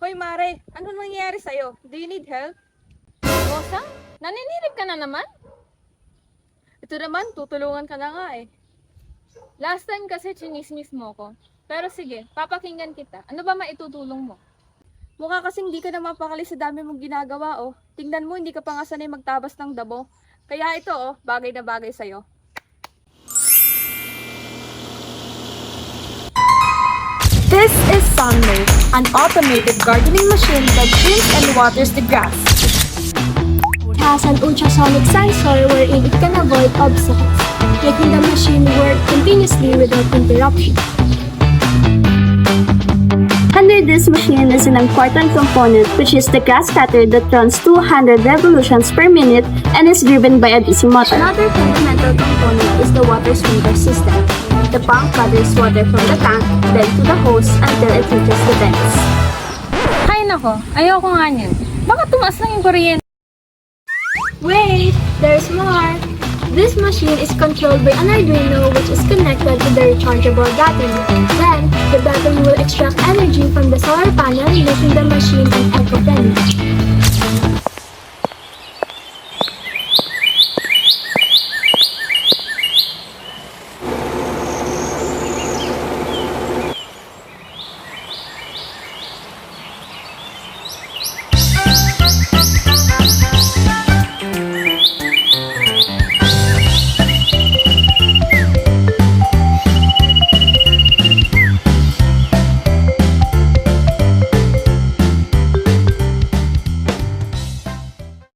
Hoy Mare, ano nangyayari sa'yo? Do you need help? Rosa, naninilip ka na naman? Ito naman, tutulungan ka na nga eh. Last time kasi chinismis mo ko. Pero sige, papakinggan kita. Ano ba maitutulong mo? Mukha kasing hindi ka na mapakali sa dami mong ginagawa oh. Tingnan mo, hindi ka pa nga sanay magtabas ng damo. Kaya ito oh, bagay na bagay sa'yo. This is Sunlight, an automated gardening machine that cleans and waters the grass. It has an ultrasonic sensor wherein it can avoid obstacles, making the machine work continuously without interruption. Under this machine is an important component, which is the grass cutter that runs 200 revolutions per minute and is driven by a DC motor. Another fundamental component is the water sprinkler system. The pump gathers water from the tank, then to the hose until it reaches the vents. Hay nako, ayoko nga niyan. Baka tumaas lang yung kuryente. Wait, there's more! This machine is controlled by an Arduino which is connected to the rechargeable battery. Then, the battery will extract energy from the solar panel making the machine an eco-friendly.